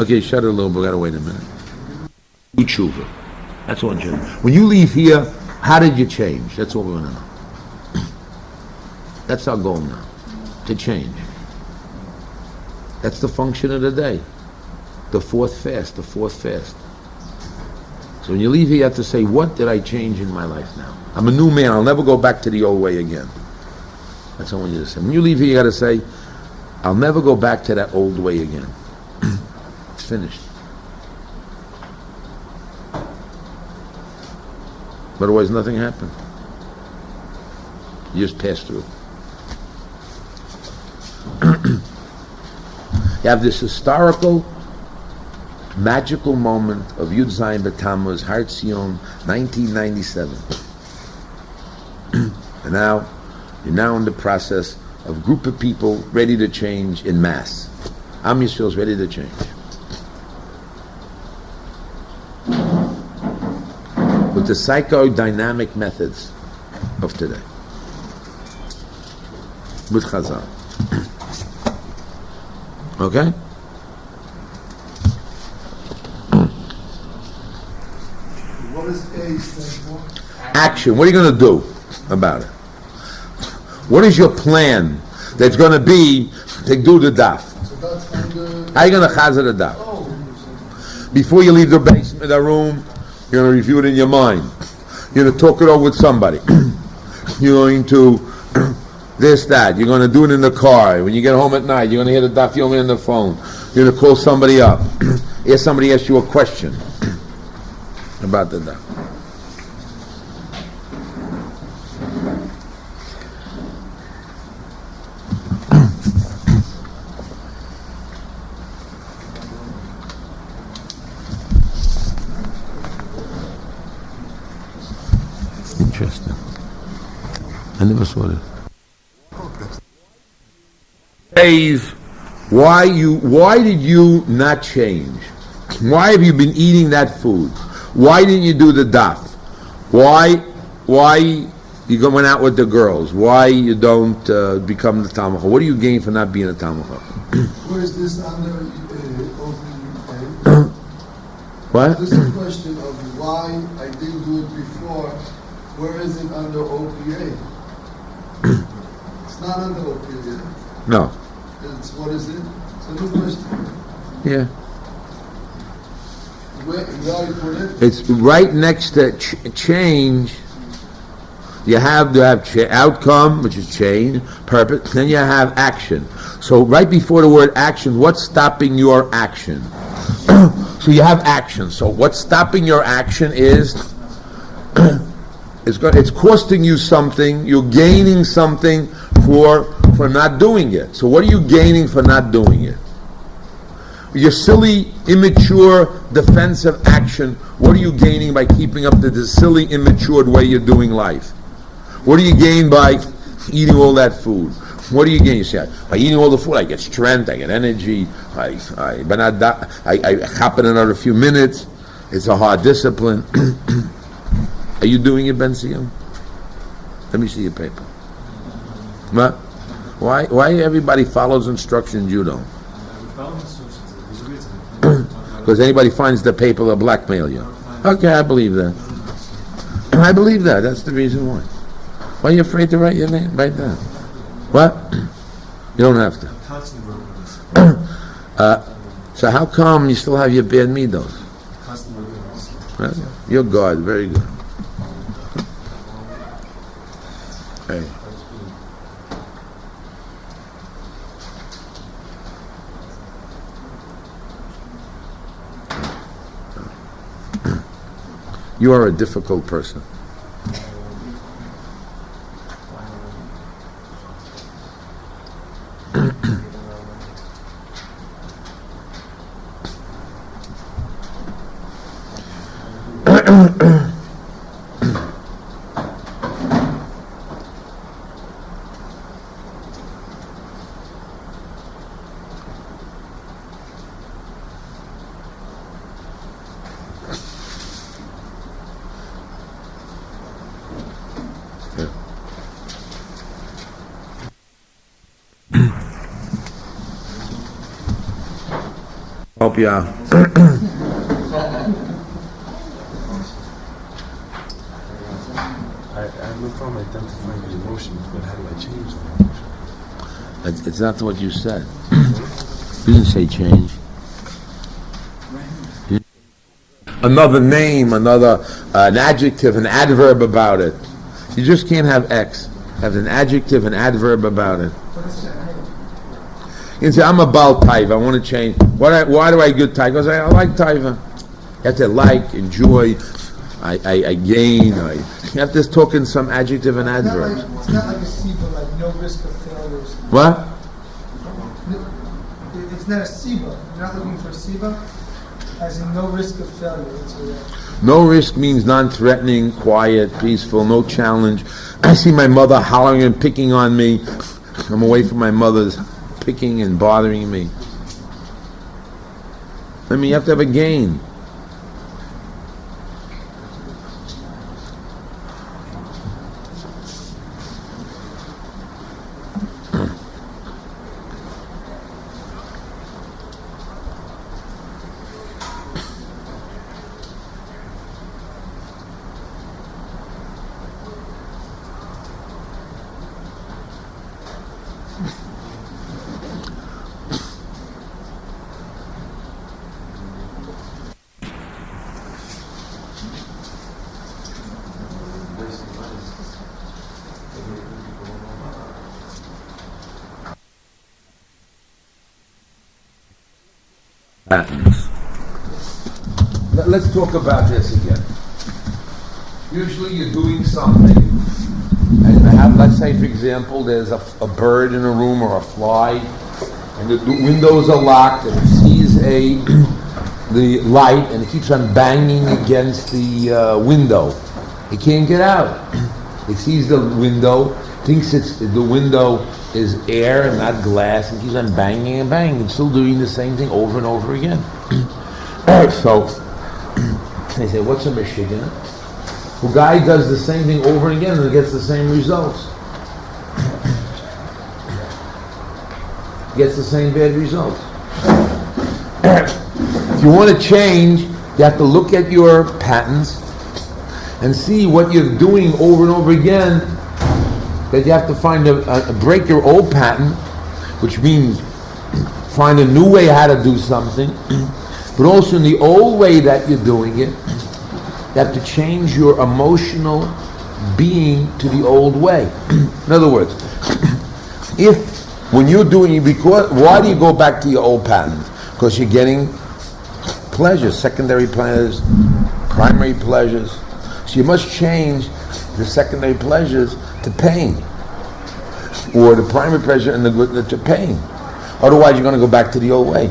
Okay, shut it a little bit. We gotta wait a minute. Yeshiva. That's all. When you leave here, how did you change? That's all we want to know. That's our goal now, to change. That's the function of the day. The fourth fast. So when you leave here, you have to say, what did I change in my life now? I'm a new man. I'll never go back to the old way again. That's all I want you to say. When you leave here, you got to say, I'll never go back to that old way again. It's finished. Otherwise, nothing happened. You just passed through. You have this historical, magical moment of Yud Zayin B'Tammuz, Har Tziyon, 1997. And now, you're now in the process of a group of people ready to change in mass. Am Yisrael is ready to change. With the psychodynamic methods of today. With Chazal. Okay? What is A stand for? Action. What are you going to do about it? What is your plan that's going to be to do the daf? So that's under... How are you going to chazer the daf? Oh. Before you leave the basement, the room, you're going to review it in your mind. You're going to talk it over with somebody. You're going to this, that. You're going to do it in the car. When you get home at night, you're going to hear the daf yomi on the phone. You're going to call somebody up. Somebody asks you a question about the daf. Interesting. I never saw this. Why did you not change? Why have you been eating that food? Why didn't you do the daf? Why you going out with the girls? Why you don't become the Talmud? What do you gain for not being a Talmud? Where is this under OPA? What? This is a question of why I didn't do it before. Where is it under OPA? It's not under OPA. No. It's, what is it? It's a new question. Yeah. Where you put it? It's right next to change. You have to have outcome, which is change, purpose, then you have action. So right before the word action, what's stopping your action? So you have action. So what's stopping your action is it's costing you something, you're gaining something for not doing it. So what are you gaining for not doing it? Your silly, immature, defensive action, what are you gaining by keeping up the silly, immature way you're doing life? What do you gain by eating all that food? What do you gain? You say, by eating all the food, I get strength, I get energy, I hop in another few minutes. It's a hard discipline. Are you doing it, Ben Tziyon? Let me see your paper. What? Why everybody follows instructions, you don't? Because anybody finds the paper, they'll blackmail you. Okay, I believe that. I believe that. That's the reason why. Why are you afraid to write your name? Write that. What? You don't have to. So how come you still have your bad midos? You're God. Very good. Hey. You are a difficult person. help you out. I have no problem identifying the emotions, but how do I change the emotion? It's not what you said. You didn't say change. Another name, an adjective, an adverb about it. You just can't have X. Have an adjective, an adverb about it. You can say, I'm a Baal Taiva, I want to change. Why do I get Taiva? Because I like Taiva. You have to like, enjoy, I gain. You have to talk in some adjective and adverb. It's not like a siba, like no risk of failure. What? It's not a siba. You're not looking for a siba, as in no risk of failure. No risk means non-threatening, quiet, peaceful, no challenge. I see my mother hollering and picking on me. I'm away from my mother's picking and bothering me. I mean, you have to have a gain. Patterns. Let's talk about this again. Usually you're doing something, and let's say, for example, there's a bird in a room or a fly, and the windows are locked, and it sees the light, and it keeps on banging against the window. It can't get out. It sees the window, thinks the window is air and not glass, and keeps on banging and banging, and still doing the same thing over and over again. So they say, what's a Michigan? The guy does the same thing over and again and gets the same results. Gets the same bad results. If you want to change, you have to look at your patterns and see what you're doing over and over again. That you have to find break your old pattern, which means find a new way how to do something, but also in the old way that you're doing it, you have to change your emotional being to the old way. In other words, if when you're doing it, why do you go back to your old patterns? Because you're getting pleasures, secondary pleasures, primary pleasures. So you must change the secondary pleasures to pain, or the primary pleasure and the good to pain. Otherwise, you're going to go back to the old way.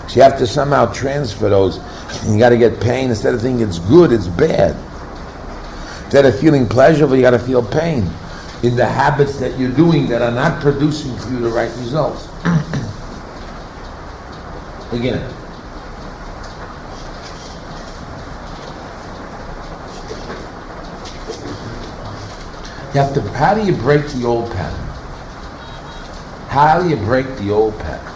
So you have to somehow transfer those. And you got to get pain instead of thinking it's good, it's bad. Instead of feeling pleasurable, you got to feel pain in the habits that you're doing that are not producing for you the right results. Again. You have to, how do you break the old pattern? How do you break the old pattern?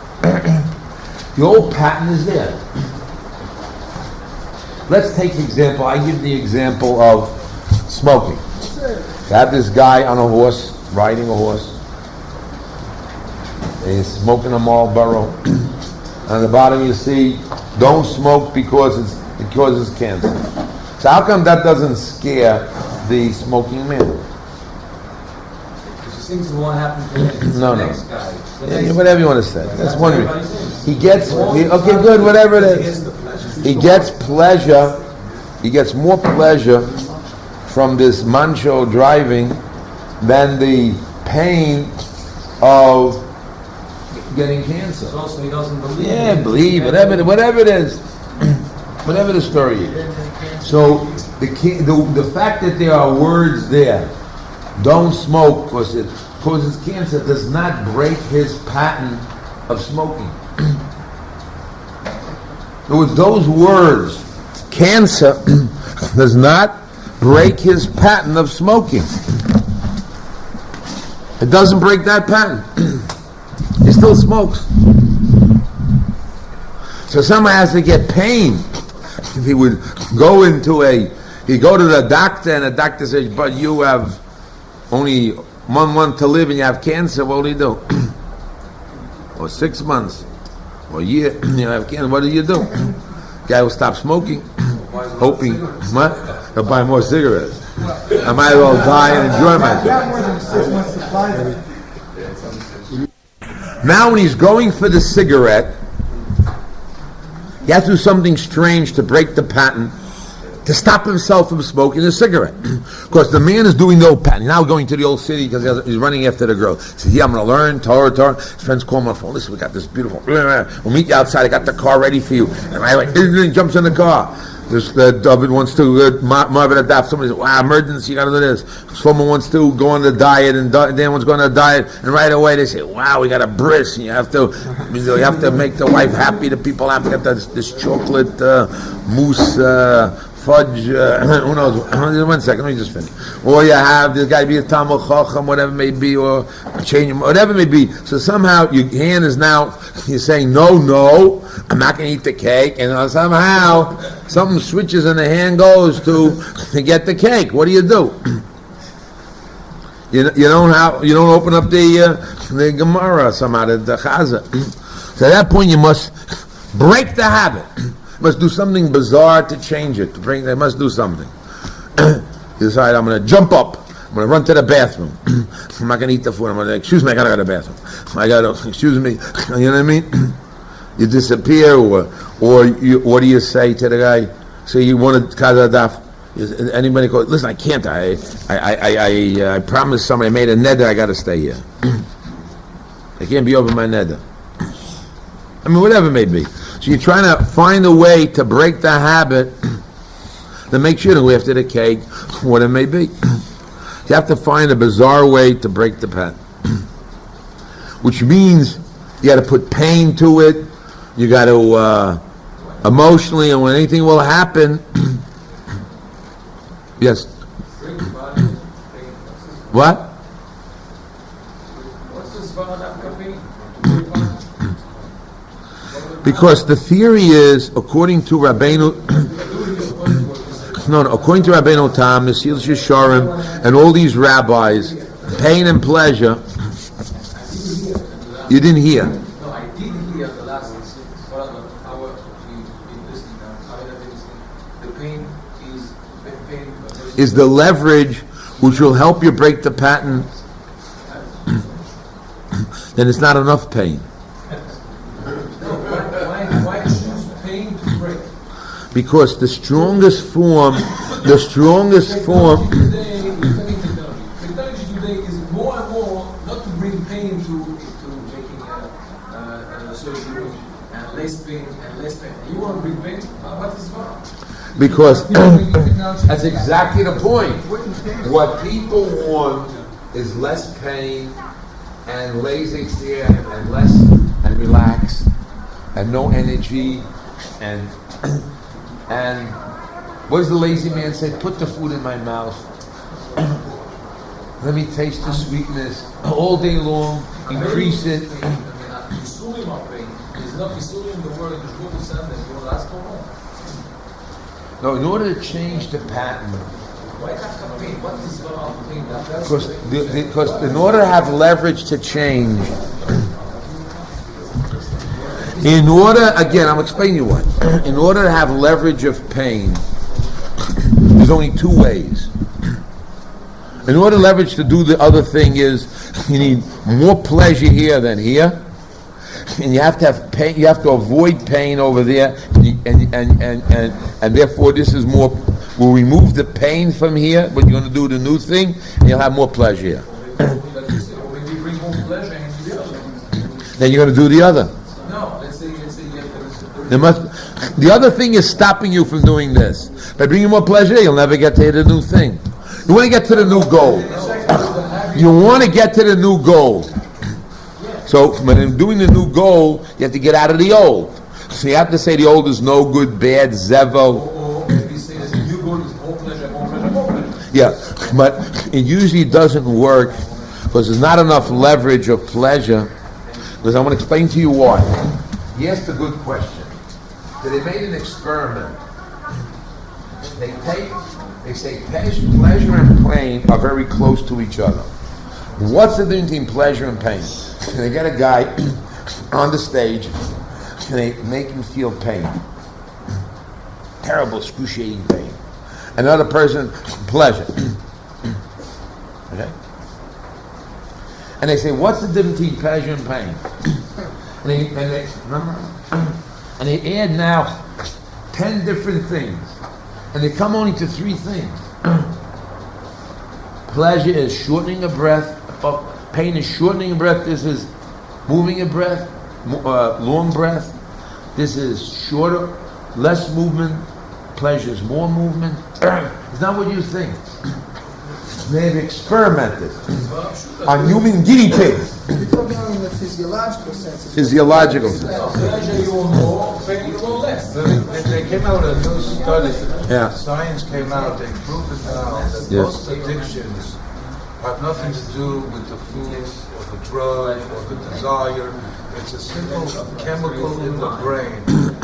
The old pattern is there. Let's take the example, I give the example of smoking. You have this guy on a horse, riding a horse. He's smoking a Marlboro. On the bottom you see, don't smoke because it causes cancer. So how come that doesn't scare the smoking man? Things will happen to the next guy. Whatever you want to say. That's one reason. He gets, okay, good, whatever it is. He gets pleasure, he gets more pleasure from this mancho driving than the pain of getting cancer. So he doesn't believe. Yeah, believe, whatever it is. Whatever the story is. So the fact that there are words there, don't smoke because it causes cancer, does not break his pattern of smoking. In other words, those words, cancer, does not break his pattern of smoking. It doesn't break that pattern. He still smokes. So someone has to get pain. If he would go to the doctor and the doctor says, but you have only 1 month to live and you have cancer, what do you do? Or 6 months, or a year, you have cancer, what do you do? Guy will stop smoking, hoping, what? He'll buy more cigarettes. I might as well die and enjoy myself. More than 6 months supply. Now when he's going for the cigarette, he has to do something strange to break the pattern, to stop himself from smoking a cigarette. Because the man is doing no pattern. He's now going to the old city because he's running after the girl. He says, yeah, I'm going to learn Torah. His friends call him on the phone. Listen, we got this beautiful, we'll meet you outside. I got the car ready for you. And right away, he jumps in the car. David wants to, Marvin Adaf, somebody says, wow, emergency, you got to do this. Shlomo wants to go on the diet, and Dan wants to go on the diet, and right away they say, wow, we got a bris, and you have to make the wife happy, the people have to get this chocolate mousse, fudge, who knows, 1 second, let me just finish. Or you have this guy be a Talmud Chacham, whatever it may be, or change, whatever it may be. So somehow your hand is now, you're saying, no, I'm not going to eat the cake, and somehow something switches and the hand goes to get the cake. What do? You don't open up the Gemara somehow, the Chaza. So at that point you must break the habit. Must do something bizarre to change it. They must do something. You decide, I'm going to jump up. I'm going to run to the bathroom. I'm not going to eat the food. I'm going to, excuse me, I got to go to the bathroom. Excuse me. You know what I mean? You disappear, or what do you say to the guy? So you want to kazadaf? Anybody go? Listen, I can't. I promised somebody. I made a neder. I got to stay here. I can't be over my neder. I mean, whatever it may be. So you're trying to find a way to break the habit to make sure to go after the cake, whatever it may be. You have to find a bizarre way to break the pattern, which means you got to put pain to it. You got to emotionally, and when anything will happen, yes. What? Because the theory is, according to Rabbeinu, according to Rabbeinu Tam, Mesil Yesharim, and all these rabbis, pain and pleasure. You didn't hear. No, I did hear the last hour in listening. The pain is the leverage which will help you break the pattern. Then it's not enough pain. Why choose pain to break? Because the strongest form. Technology today is more and more not to bring pain to making surgery, and less pain. You want to bring pain? What is wrong? Because that's exactly the point. What people want is less pain and lazy stare and less and relax and no energy and what does the lazy man say? Put the food in my mouth. Let me taste the sweetness all day long. Increase it. Pisulim of pain is not pisulim the word you go to send and you will ask for more. No, in order to change the pattern. Why not pain? What is going on pain? Because in order to have leverage to change, I'm explaining you what. In order to have leverage of pain, there's only two ways. In order to leverage to do the other thing is, you need more pleasure here than here, and you have to have pain. You have to avoid pain over there, and therefore this is more. We'll remove the pain from here, but you're going to do the new thing, and you'll have more pleasure here. Then you're going to do the other. No, let's say the other thing is stopping you from doing this. By bringing more pleasure, you'll never get to the new thing. You want to get to the new goal. You want to get to the new goal. So when you're doing the new goal, you have to get out of the old. So you have to say the old is no good, bad, zevo. Yeah, but it usually doesn't work because there's not enough leverage of pleasure. Because I want to explain to you why. He asked a good question. that they made an experiment. They say pleasure and pain are very close to each other. What's the difference between pleasure and pain? They get a guy on the stage and they make him feel pain. Terrible, excruciating pain. Another person, pleasure. Okay? And they say, what's the difference between pleasure and pain? And they add now 10 different things. And they come only to 3 things. Pleasure is shortening a breath. Pain is shortening a breath. This is moving a breath, long breath. This is shorter, less movement. Pleasure is more movement. It's not what you think. They've experimented on human guinea pigs. You're talking in the physiological sense. Physiological sense. Pleasure you want more, pain you want less. They came out with a new study. Yeah. Science came out, they proved it now that most addictions have nothing to do with the food or the drug or the desire. It's a simple chemical in the brain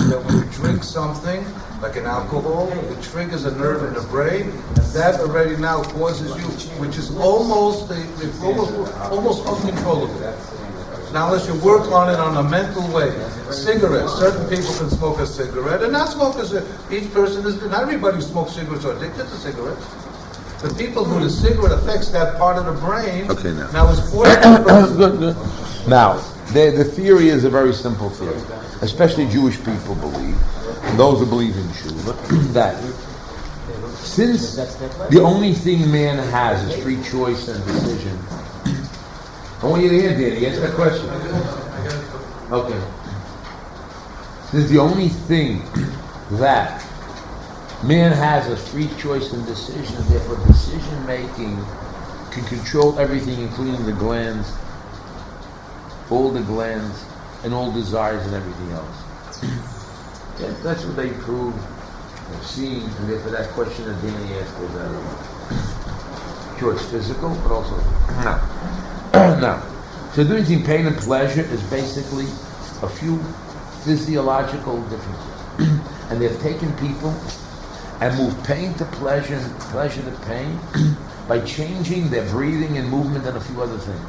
that when you drink something, like an alcohol, it triggers a nerve in the brain, and that already now causes you, which is almost uncontrollable. Now, unless you work on it on a mental way, cigarettes. Certain people can smoke a cigarette and not smoke a cigarette. Each person is. Not everybody who smokes cigarettes are addicted to cigarettes. The people who the cigarette affects that part of the brain. Okay, now. Now it's 40%. Good. Now, the theory is a very simple theory. Especially Jewish people believe, and those who believe in Shiur, that since the only thing man has is free choice and decision. I want you to hear, Danny. Answer that question. Okay. Since the only thing that man has is free choice and decision, therefore decision making can control everything, including the glands, all the glands, and all desires and everything else. Yeah, that's what they prove, they've seen, and therefore that question that Danny asked was sure, it's physical, but also now. So the difference between pain and pleasure is basically a few physiological differences. And they've taken people and moved pain to pleasure and pleasure to pain by changing their breathing and movement and a few other things.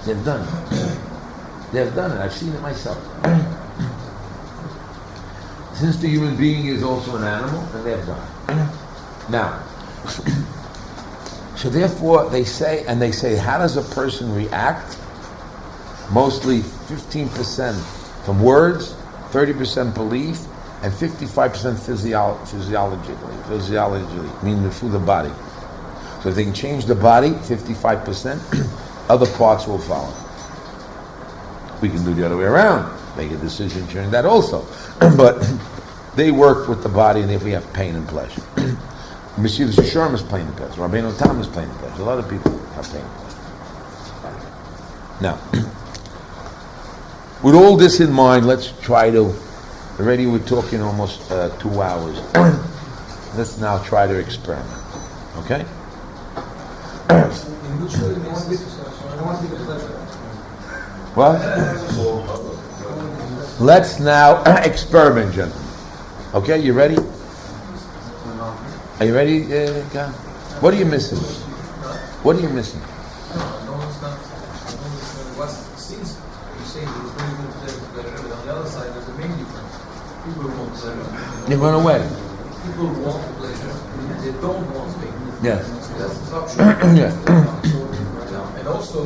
They've done it. I've seen it myself. Since the human being is also an animal, and they've done it. Now, so therefore they say, how does a person react? Mostly 15% from words, 30% belief, and 55% physiologically, meaning through the body. So if they can change the body, 55%, other parts will follow. We can do the other way around, make a decision during that also. But they work with the body, and if we have pain and pleasure. Monsieur the Sharm is pain and pleasure. Rabbi Tam is pain and pleasure. A lot of people have pain and pleasure. Now, with all this in mind, let's try to. Already we're talking almost 2 hours. Let's now try to experiment. Okay? What? Let's now experiment, gentlemen. Okay, you ready? Are you ready, Gan? What are you missing? What are you missing? Since you say it's very good pleasure, but on the other side, there's a main difference. People want pleasure. They run away. People want pleasure, and they don't want pain. Yes. So that's the option. Yeah. And also,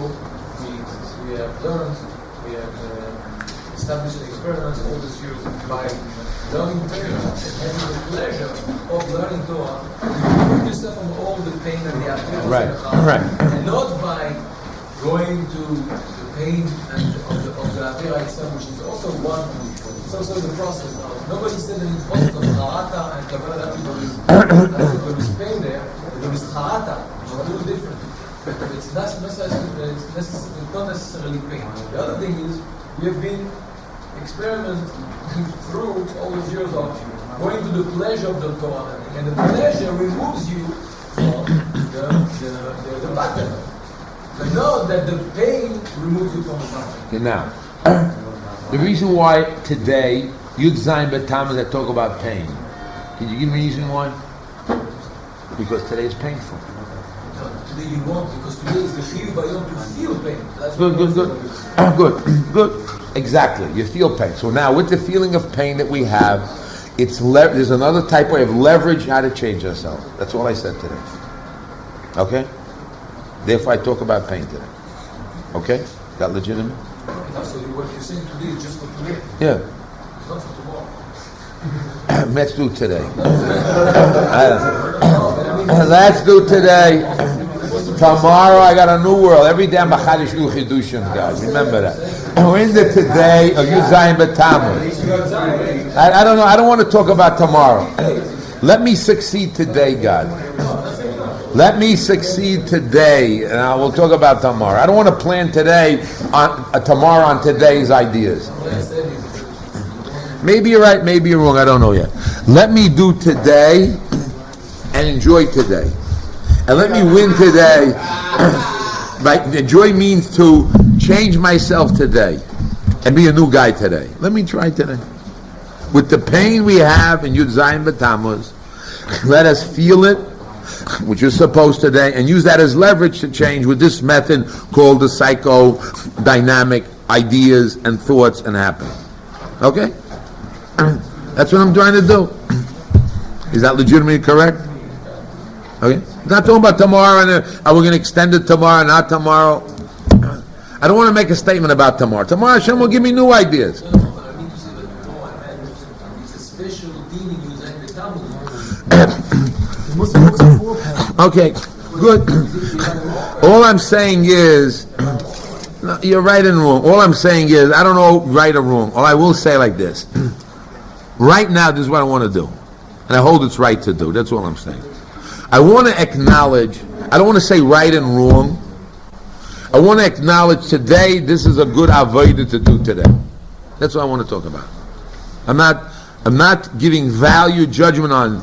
we have learned, we have established experiments all these years by learning Torah and having the pleasure of learning Torah, you remove yourself from all the pain and the activity. Right. And not by going to the pain and of the Avera itself, which is also one. It's also the process now. Nobody said that it's process of Harata and Kabbalah. There is pain there, but there is Harata, which is a little different. It's not necessarily pain. The other thing is, we have been experimenting through all those years of going to the pleasure of the Torah, and the pleasure removes you from the button. But not that the pain removes you from the button. Okay, now, the reason why not today, Yud Zayin B'Tammuz, that talk about pain? Can you give me a reason why? Because today is painful. Today you won't, because today is the Shiur Bayom to feel pain. That's Good. Good. Exactly. You feel pain. So now, with the feeling of pain that we have, there's another type way of leverage how to change ourselves. That's all I said today. Okay? Therefore, I talk about pain today. Okay? Is that legitimate? So what you're saying today is just for today. Yeah. It's not for tomorrow. Let's do today. Let's do today. Tomorrow I got a new world. Every day I'm a Chadish Chidushim, guys. Remember that. We're in the today of Yud Zayin B'Tammuz. I don't know. I don't want to talk about tomorrow. Let me succeed today, God. Let me succeed today, and I will talk about tomorrow. I don't want to plan today on tomorrow on today's ideas. Maybe you're right, maybe you're wrong. I don't know yet. Let me do today and enjoy today. And let me win today. Right? Enjoy means to change myself today and be a new guy today. Let me try today. With the pain we have in Yud Zayin B'Tammuz, let us feel it, which is supposed today, and use that as leverage to change with this method called the psychodynamic ideas and thoughts and happenings. Okay? That's what I'm trying to do. Is that legitimately correct? Okay? Not talking about tomorrow, and are we going to extend it tomorrow, not tomorrow? I don't want to make a statement about tomorrow. Tomorrow Hashem will give me new ideas. It's a special dealing with the Okay, good. All I'm saying is, no, you're right and wrong. All I'm saying is, I don't know right or wrong. All I will say like this. Right now, this is what I want to do. And I hold it's right to do. That's all I'm saying. I want to acknowledge, I don't want to say right and wrong. I want to acknowledge today, this is a good avodah to do today. That's what I want to talk about. I'm not giving value judgment on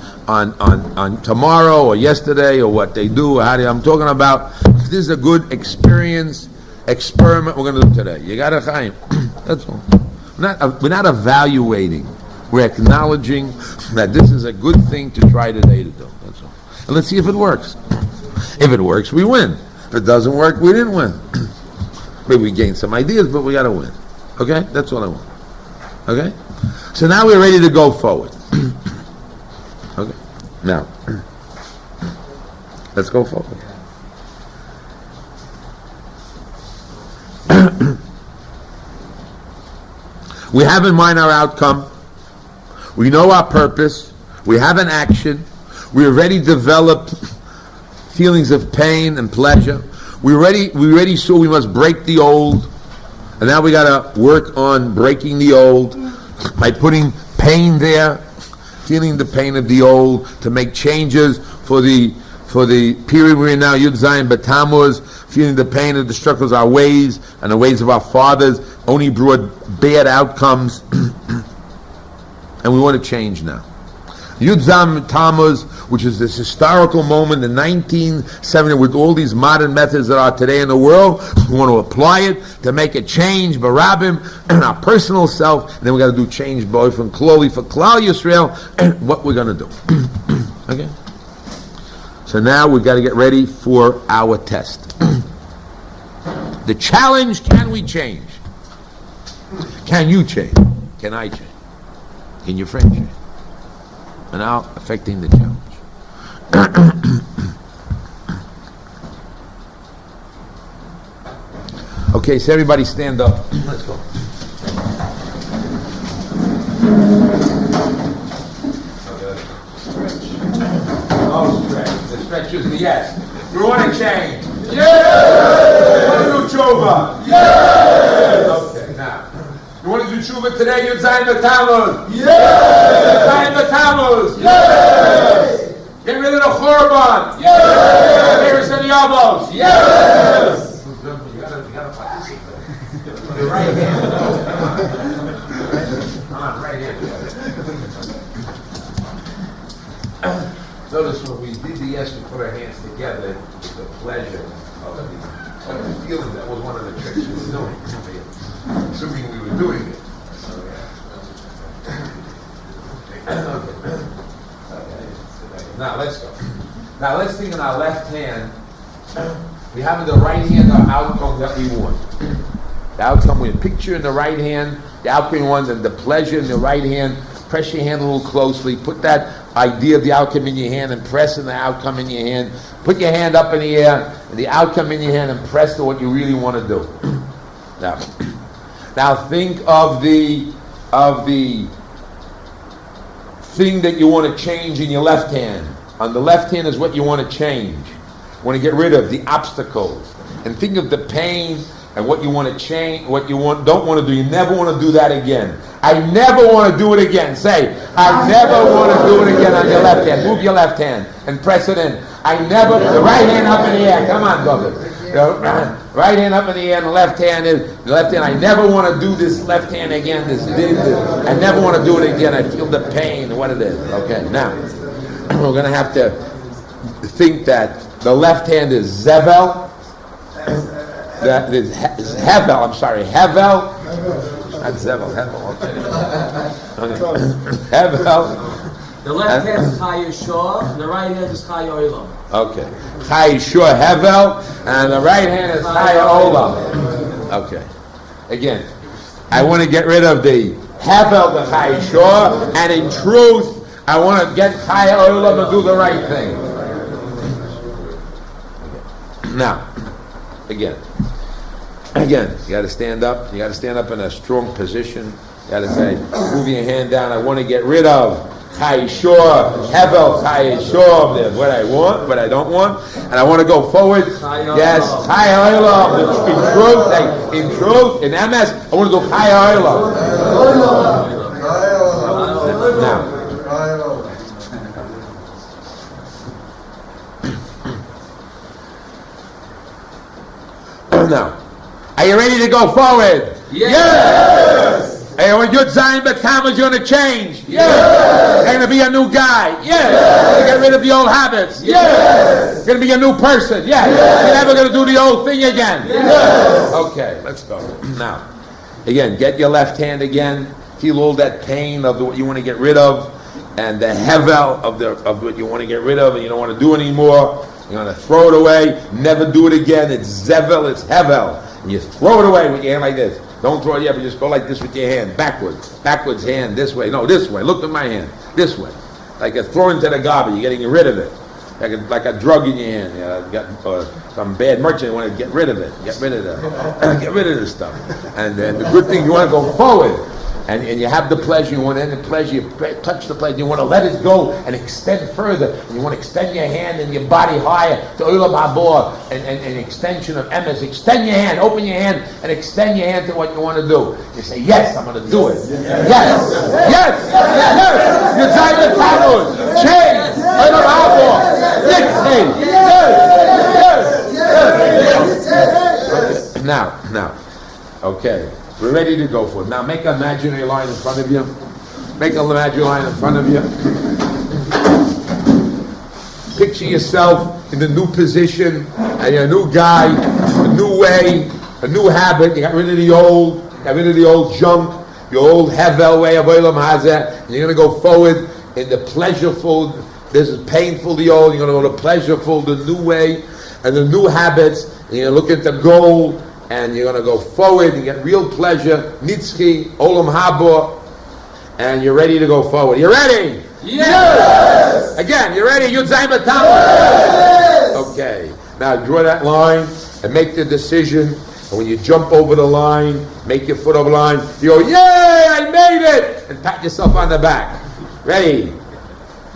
tomorrow or yesterday or what they do or how they. I'm talking about this is a good experiment we're going to do today. You got to chaim. That's all. We're not evaluating. We're acknowledging that this is a good thing to try today to do. That's all. And let's see if it works. If it works, we win. If it doesn't work, we didn't win. Maybe we gained some ideas, but we got to win. Okay? That's what I want. Okay? So now we're ready to go forward. Okay? Now, let's go forward. We have in mind our outcome. We know our purpose. We have an action. We already developed feelings of pain and pleasure. We already saw we must break the old. And now we got to work on breaking the old by putting pain there, feeling the pain of the old, to make changes for the period we're in now, Yud Zayin B'Tammuz, feeling the pain of the struggles, our ways and the ways of our fathers only brought bad outcomes. And we want to change now. Yud Zayin B'Tammuz, which is this historical moment in 1970 with all these modern methods that are today in the world, we want to apply it to make a change, barabim, and our personal self, and then we got to do change both from Kloli for Klal Yisrael, and what we're going to do. Okay? So now we've got to get ready for our test. The challenge, can we change? Can you change? Can I change? Can your friend change? And now affecting the challenge. Okay, so everybody stand up. Let's go. Oh, stretch. The stretch is the yes. You want to change? Yes! You want to do tshuva? Yes! Okay, now. You want to do tshuva today? Yud Zayin B'Tammuz? Yes! Yud Zayin B'Tammuz? Yes! Get rid of the Churban? Yes! Get rid of the elbows? Yes! You gotta participate. The right hand. Come on, right hand. Notice when we did the yes, we put our hands together with the pleasure of the feeling. That was one of the tricks we were doing. Assuming we were doing it. Now let's go. Now let's think in our left hand. We have in the right hand our outcome that we want. The outcome we picture in the right hand, the outcome we want, and the pleasure in the right hand. Press your hand a little closely. Put that idea of the outcome in your hand and press in the outcome in your hand. Put your hand up in the air and the outcome in your hand and press to what you really want to do. Now think of the thing that you want to change in your left hand. On the left hand is what you want to change. You want to get rid of the obstacles. And think of the pain and what you want to change, what you don't want to do. You never want to do that again. I never want to do it again. Say, I never want to do it again on your left hand. Move your left hand and press it in. I never, the right hand up in the air. Come on, David. Right hand up in the air and the left hand is, I never want to do this left hand again. I never want to do it again. I feel the pain, what it is. Okay, now, we're going to have to think that the left hand is Zevel. That is Hevel, I'm sorry, Hevel. Not Zevel, Hevel. Okay. Hevel. The left hand is Chai Yeshua, the right hand is Chai Olam. Okay. Chai Yeshua Hevel, and the right hand is Chai Olam. Okay. Again, I want to get rid of the Hevel, the Chai Yeshua, and in truth, I want to get Chai Olam to do the right thing. Now, again, you got to stand up. You got to stand up in a strong position. You got to say, move your hand down. I want to get rid of Chai Shor, Hevel, Chai Shor, what I want, what I don't want, and I want to go forward. Yes, Chai Olam. In truth, in MS, I want to go Chai Olam. Now. Now, are you ready to go forward? Yes! Hey, when you're Zion B'Kama, you're going to change? Yes! You're going to be a new guy? Yes! You're going to get rid of the old habits? Yes! You're going to be a new person? Yes! You're never going to do the old thing again? Yes! Okay, let's go. Now, again, get your left hand again. Feel all that pain of what you want to get rid of, and the hevel of what you want to get rid of and you don't want to do anymore. You're going to throw it away, never do it again. It's Zevel, it's Hevel. And you throw it away with your hand like this. Don't throw it yet, but just go like this with your hand, backwards. Backwards hand, this way. No, this way. Look at my hand. This way. Like a throw into the garbage. You're getting rid of it. Like a drug in your hand. You got some bad merchant, you want to get rid of it. Get rid of this stuff. And then the good thing, you want to go forward. And you have the pleasure, you want to end the pleasure, you touch the pleasure, you want to let it go and extend further. And you want to extend your hand and your body higher to Ulam Habor and extension of Emes. Extend your hand, open your hand, and extend your hand to what you want to do. You say, yes, I'm going to do it. Yes, yes, yes. You're Zion Tanur. Change. Ulam Habor. Yes. Now. Okay. We're ready to go for it. Now make an imaginary line in front of you. Make an imaginary line in front of you. Picture yourself in the new position, and you're a new guy, a new way, a new habit. You got rid of the old, junk, your old hevel way of Olam Hazeh, and you're going to go forward in the pleasureful. This is painful, the old. You're going to go to pleasureful, the new way, and the new habits. And you're going to look at the goal. And you're going to go forward and get real pleasure, Nitzchi, Olam Habor, and you're ready to go forward. You ready? Yes! Again, you ready? Yud Zayin B'Tamuz? Yes! Okay. Now draw that line and make the decision. And when you jump over the line, make your foot over the line, you go, yay, I made it! And pat yourself on the back. Ready?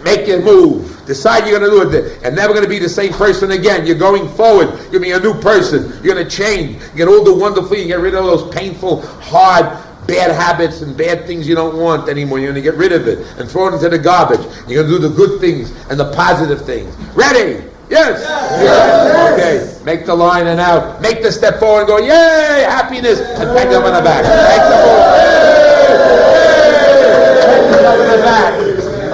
Make your move. Decide you're going to do it. And never going to be the same person again. You're going forward. You're going to be a new person. You're going to change. You get all the wonderful. You get rid of those painful, hard, bad habits and bad things you don't want anymore. You're going to get rid of it and throw it into the garbage. You're going to do the good things and the positive things. Ready? Yes? Yes. Okay. Make the line and out. Make the step forward and go, yay, happiness. And pat them on the back. Make the move. Pat yourself on the back.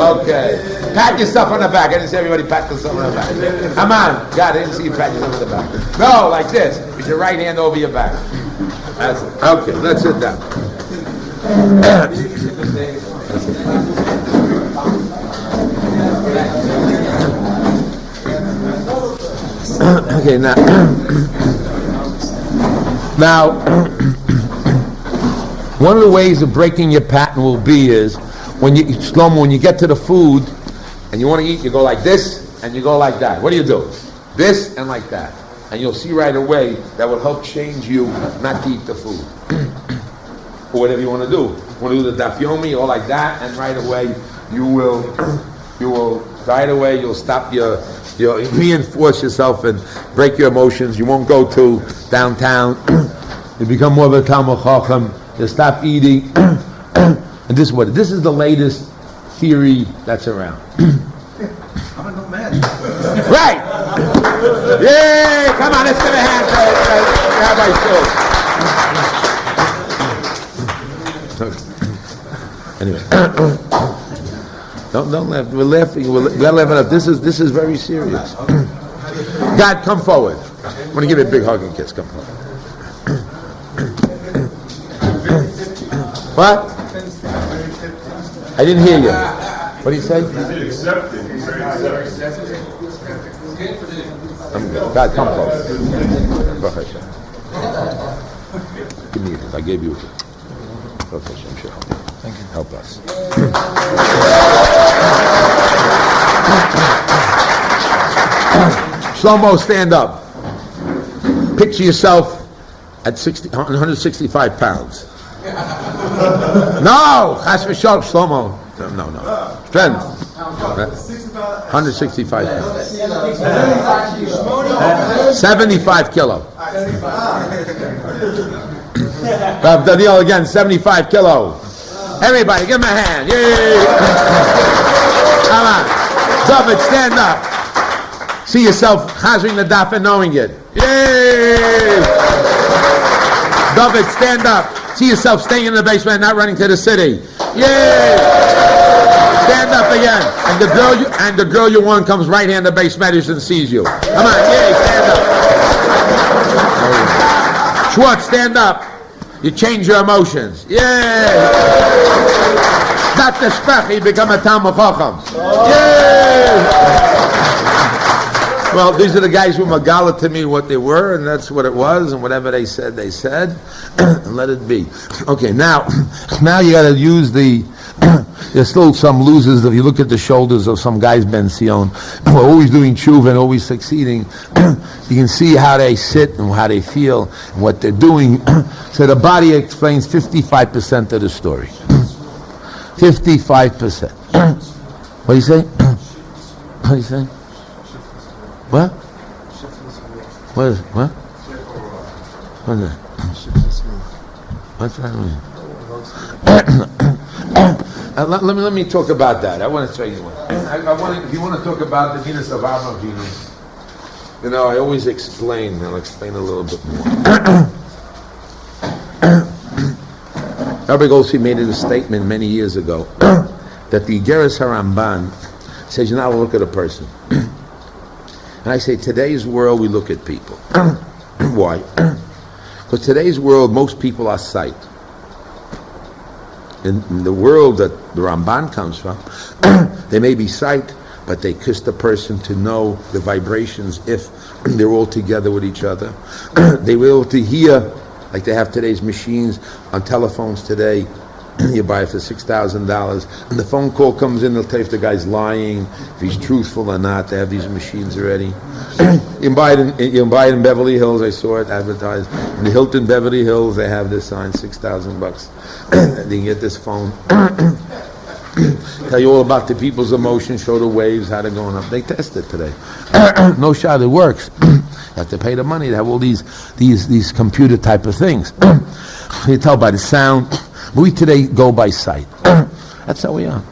Okay. Pat yourself on the back. I didn't see everybody pat themselves on the back. Come on. God, I didn't see you pat yourself on the back. No, like this. With your right hand over your back. That's it. Okay, let's sit down. Okay, now, one of the ways of breaking your pattern will be is when you get to the food and you want to eat, you go like this and you go like that. What do? This and like that. And you'll see right away that will help change you not to eat the food. Or whatever you want to do. You want to do the daf yomi or like that, and right away you'll stop you'll reinforce yourself and break your emotions. You won't go to downtown. You become more of a Talmud Chacham. You stop eating. And this is the latest theory that's around. I'm a new man. Right! Yay! Come on, let's give a hand to Rabbi Shiur. Anyway, don't laugh. We're laughing. We're laughing up. This is very serious. God, come forward. I want to give you a big hug and kiss. Come forward. What? I didn't hear you. What did you say? God, come forward. Give me it. I gave you it. Thank you. Help us. Shlomo, stand up. Picture yourself at 165 pounds. No! Chas v'shalom, Shlomo. No. Strength. 165 pounds. 75 kilo. Rav Daniel again, 75 kilo. Everybody, give him a hand. Yay! Come on. David, stand up. See yourself chazering the daf and knowing it. Yay! David, stand up. See yourself staying in the basement and not running to the city. Yay! Stand up again. And the girl you want comes right here in the base medicine and sees you. Come on, yay, stand up. Schwartz, stand up. You change your emotions. Yay! Not the sprech, you become a Talmud Chacham. Yay! Well, these are the guys who magala to me what they were, and that's what it was, and whatever they said, and let it be. Okay, now you got to use there's still some losers. If you look at the shoulders of some guys, Ben Tziyon, who are always doing tshuva and always succeeding, you can see how they sit and how they feel and what they're doing. So the body explains 55% of the story. 55%. What do you say? What do you say? What? What is what? What is that? What's that mean? Let me talk about that. I want to tell you one. If you want to talk about the Venus of Avram Avinu, I always explain. I'll explain a little bit more. Rabbi Goldstein made a statement many years ago that the Igeres HaRamban says you're not to look at a person. And I say, today's world, we look at people. Why? Because today's world, most people are sight. In the world that the Ramban comes from, they may be sight, but they kiss the person to know the vibrations if they're all together with each other. They were able to hear, like they have today's machines on telephones today. You buy it for $6,000, and the phone call comes in. They'll tell you if the guy's lying, if he's truthful or not. They have these machines already. You can buy it in Beverly Hills. I saw it advertised in the Hilton Beverly Hills. They have this sign, $6,000. They can get this phone. Tell you all about the people's emotions, show the waves, how they're going up. They test it today. No shot, it works. You have to pay the money to have all these computer type of things. You tell by the sound. We today go by sight. That's how we are.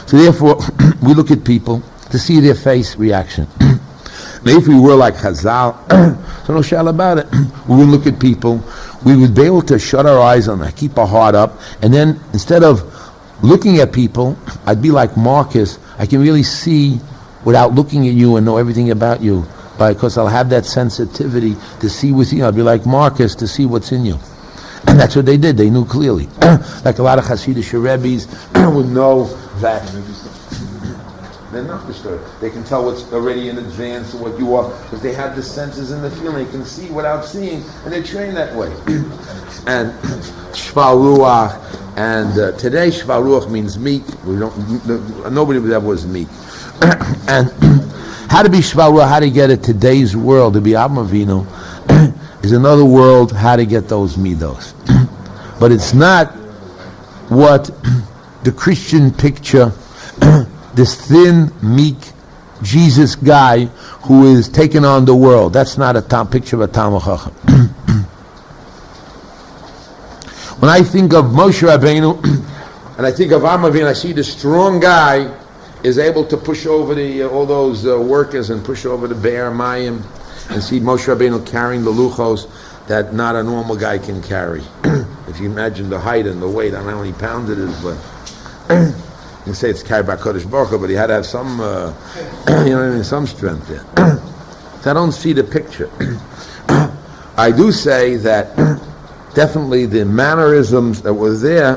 So therefore, we look at people to see their face reaction. Now, if we were like Chazal, so no shal about it, we would look at people, we would be able to shut our eyes on that, keep our heart up, and then instead of looking at people, I'd be like Marcus. I can really see without looking at you and know everything about you, because I'll have that sensitivity to see what's in you. I'll be like Marcus to see what's in you. And that's what they did. They knew clearly. Like a lot of Hasidic Rebbes would know that they're not disturbed. They can tell what's already in advance of what you are, because they have the senses and the feeling. They can see without seeing, and they're trained that way. And Shval Ruach, and today Shval Ruach means meek. Nobody ever was meek. And how to be Shval Ruach, how to get it today's world, to be Avraham Avinu, is another world, how to get those midos. But it's not what the Christian picture, this thin, meek Jesus guy who is taking on the world. That's not a picture of a Talmid Chacham. When I think of Moshe Rabbeinu, and I think of Avraham Avinu, I see the strong guy is able to push over all those workers and push over the Be'er Mayim, and see Moshe Rabbeinu carrying the luchos that not a normal guy can carry. If you imagine the height and the weight, I don't know how many pounds it is, but you can say it's carried by Kodesh Baruch Hu, but he had to have some, some strength there. So I don't see the picture. I do say that definitely the mannerisms that was there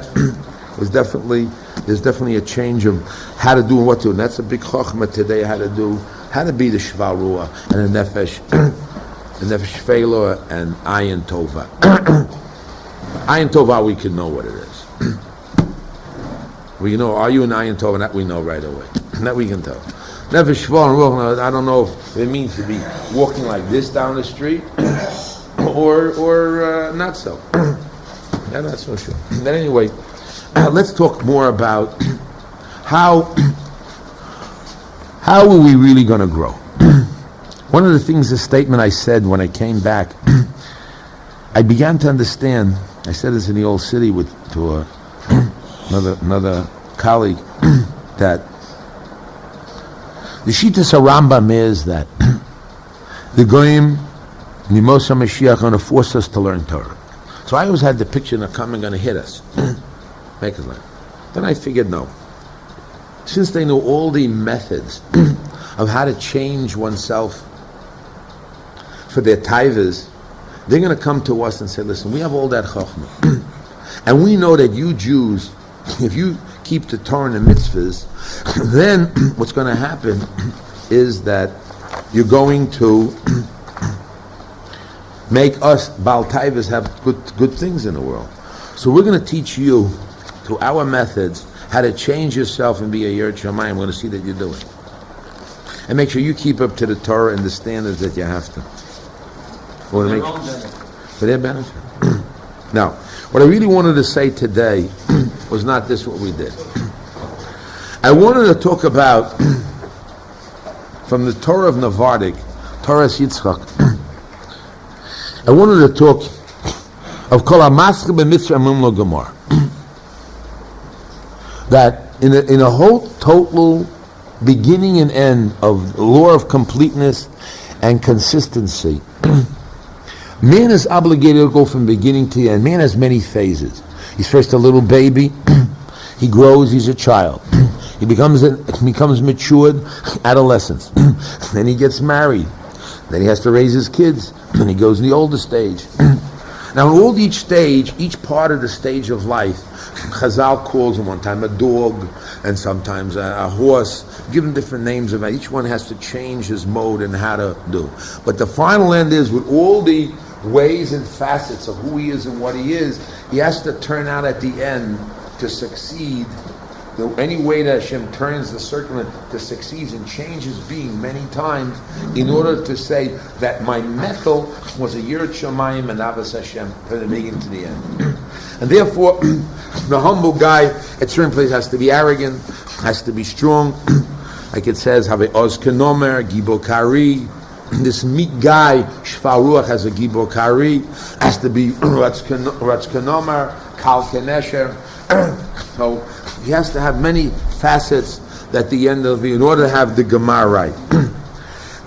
there's definitely a change of how to do and what to do. And that's a big chokhmah today, how to be the Shval Ruach and the Nefesh Feila and Ayin Tova. Ayin Tova, we can know what it is. We know, are you an Ayin Tova? That we know right away. That we can tell. Nefesh Shval Ruach, I don't know if it means to be walking like this down the street or not so. Yeah, not so sure. But anyway, let's talk more about how are we really going to grow. One of the things, the statement I said when I came back, I began to understand. I said this in the old city to another colleague that the Shittas Rambam is that the Goyim and the Mussar Mashiach are going to force us to learn Torah. So I always had the picture they're coming, going to hit us, make us learn. Then I figured no. Since they know all the methods of how to change oneself for their taivas, they're going to come to us and say, listen, we have all that chokhmah. And we know that you Jews, if you keep the Torah and the mitzvahs, then what's going to happen is that you're going to make us Baal Taivas have good things in the world. So we're going to teach you through our methods how to change yourself and be a Yeret Shamayim. I'm going to see that you do it. And make sure you keep up to the Torah and the standards that you have to. For their benefit. Now, what I really wanted to say today was not this what we did. I wanted to talk about from the Torah of Navardik, Torah Yitzchak. I wanted to talk of Kol HaMaschil B'Mitzvah Mimlo Gemar. That in a whole total beginning and end of the law of completeness and consistency, man is obligated to go from beginning to end. Man has many phases. He's first a little baby, he grows, he's a child. He becomes matured, adolescence. Then he gets married. Then he has to raise his kids. Then he goes in the older stage. Now in each stage, each part of the stage of life, Chazal calls him one time a dog, and sometimes a horse. Give him different names of it. Each one has to change his mode and how to do. But the final end is, with all the ways and facets of who he is and what he is, he has to turn out at the end to succeed. Any way that Hashem turns the circle to succeed and change his being many times in order to say that my metal was a Yeret Shamayim and Avos Hashem from the beginning to the end. And therefore, the humble guy at certain places has to be arrogant, has to be strong. Like it says, have a Oz Kenomer, Gibor Kari. This meek guy, Shval Ruach, has a Gibor Kari, has to be Ratz Kenomer, Kal Kenesher. So he has to have many facets at the end of it in order to have the Gemara right.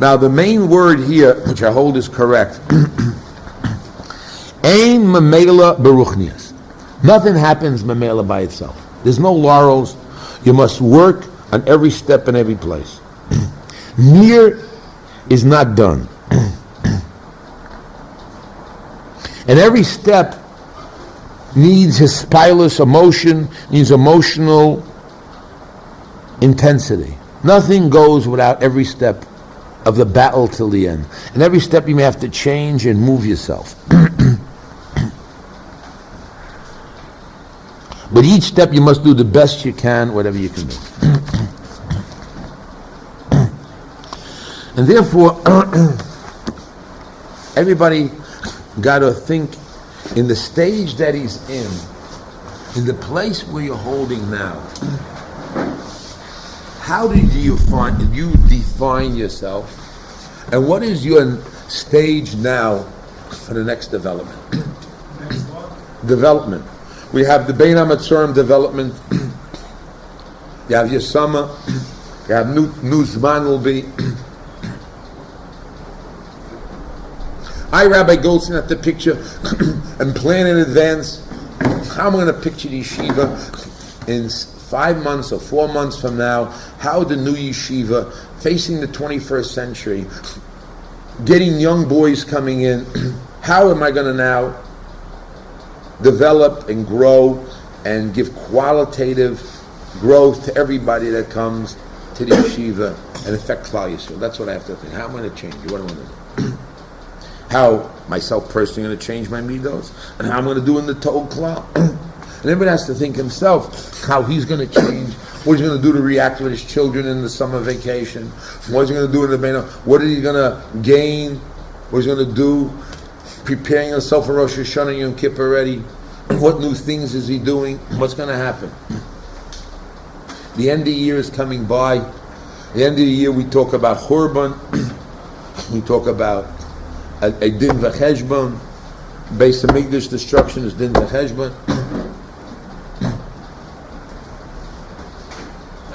Now the main word here, which I hold is correct, Ein Mamela Beruchnias. Nothing happens Mamela by itself. There's no laurels. You must work on every step and every place. Mir is not done. And every step needs hispilus emotion, needs emotional intensity. Nothing goes without every step of the battle till the end. And every step you may have to change and move yourself. But each step you must do the best you can, whatever you can do. And therefore, everybody got to think in the stage that he's in the place where you're holding now. How did you define yourself? And what is your stage now for the next development? Next what? Development. We have the Bein HaMatzorim development. You have your summer. You have new Zman will be. I, Rabbi Goldstein, have to picture and plan in advance how I'm going to picture the yeshiva in 5 months or 4 months from now, how the new yeshiva facing the 21st century, getting young boys coming in, how am I going to now develop and grow and give qualitative growth to everybody that comes to the yeshiva and affect Klal Yisrael. That's what I have to think. How am I going to change? What am I going to do? How myself personally going to change my midos, and how I'm going to do in the total Klal. And everybody has to think himself how he's going to change, what he's going to do to react with his children in the summer vacation, what he's going to do in the Bein, what is he going to gain, what he's going to do, preparing himself for Rosh Hashanah, Yom Kippur already, what new things is he doing, what's going to happen. The end of the year is coming by. The end of the year we talk about Churban, we talk about a din v'cheshbon, Beis HaMikdash destruction is din v'cheshbon,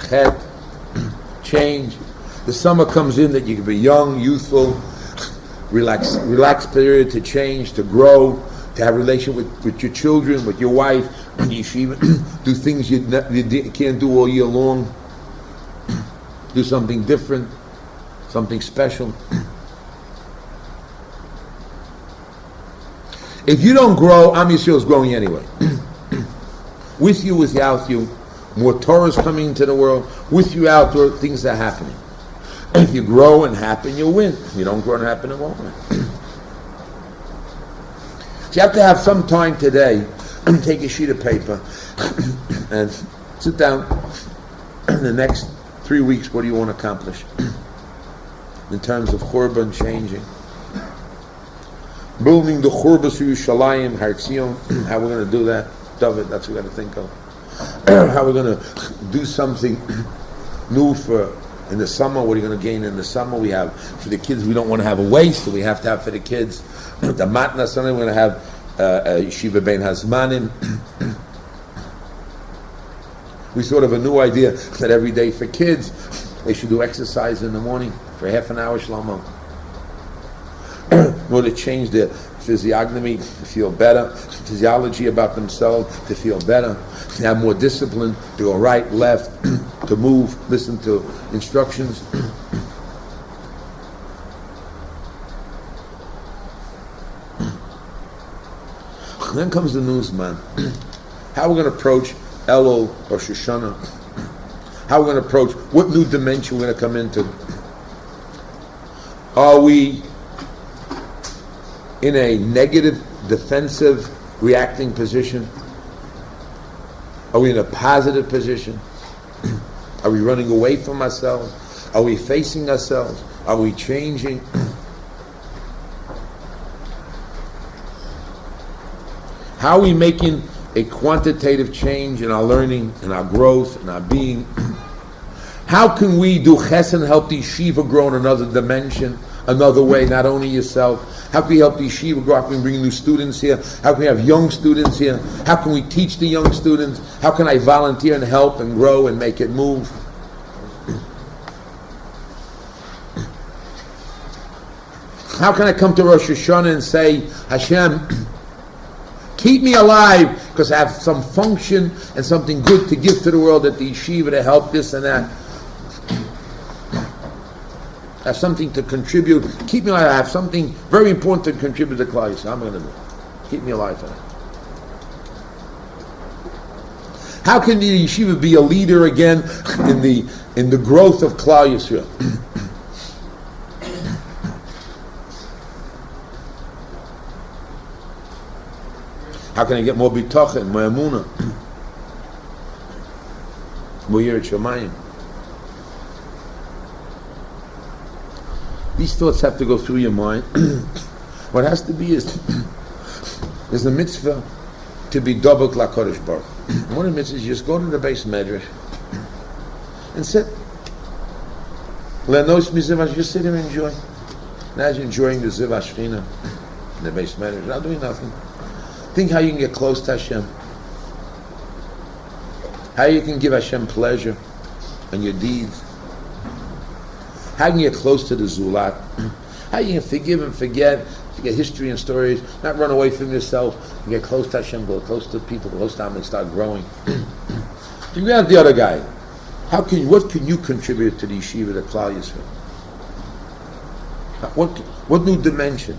chet, change. The summer comes in that you can be young, youthful, relaxed period to change, to grow, to have a relation with your children, with your wife, yeshiva, do things you can't do all year long, do something different, something special. If you don't grow, Am Yisrael is growing anyway. With you, without you, more Torah is coming into the world. With you, out there, things are happening. If you grow and happen, you'll win. If you don't grow and happen, it won't win. So you have to have some time today, take a sheet of paper, and sit down. In the next 3 weeks, what do you want to accomplish? In terms of Churban changing. Building the Churbas Yerushalayim, Har Tziyon, how we're going to do that, David, that's what we're going to think of. How we're going to do something new for in the summer. What are you going to gain in the summer? We have for the kids. We don't want to have a waste, so we have to have for the kids the matna. Sunday we're going to have a yeshiva bein hazmanim. We sort of a new idea that every day for kids they should do exercise in the morning for half an hour shlomo. In order to change their physiognomy, to feel better, physiology about themselves, to feel better, to have more discipline, to go right, left, to move, listen to instructions. Then comes the news, man. How we're going to approach Elul or Shoshana. How we're going to approach, what new dimension we're going to come into. Are we in a negative, defensive, reacting position? Are we in a positive position? Are we running away from ourselves? Are we facing ourselves? Are we changing? How are we making a quantitative change in our learning, in our growth, in our being? How can we do chesed and help the yeshiva grow in another dimension, another way, not only yourself? How can we help the yeshiva grow? How can we bring new students here? How can we have young students here? How can we teach the young students? How can I volunteer and help and grow and make it move? How can I come to Rosh Hashanah and say, Hashem, keep me alive because I have some function and something good to give to the world at the yeshiva to help this and that. I have something to contribute. Keep me alive. I have something very important to contribute to Klal Yisrael. I'm going to do it. Keep me alive for that. How can the yeshiva be a leader again in the growth of Klal Yisrael? How can I get more bitachon, more emunah, more yirat shamayim? These thoughts have to go through your mind. What has to be is there's a mitzvah to be double l'Kodesh Baruch. One of the mitzvahs is you just go to the base medrash and sit. Lenos mizivash, just sit here and enjoy. Now you're enjoying the ziv Shechina in the base medrash, not doing nothing. Think how you can get close to Hashem. How you can give Hashem pleasure on your deeds. How can you get close to the Zulat? How you can forgive and forget history and stories, not run away from yourself, and get close to Hashem, go close to people, close to Hashem, and start growing. You got the other guy. What can you contribute to the yeshiva, the Klal Yisrael? What new dimension?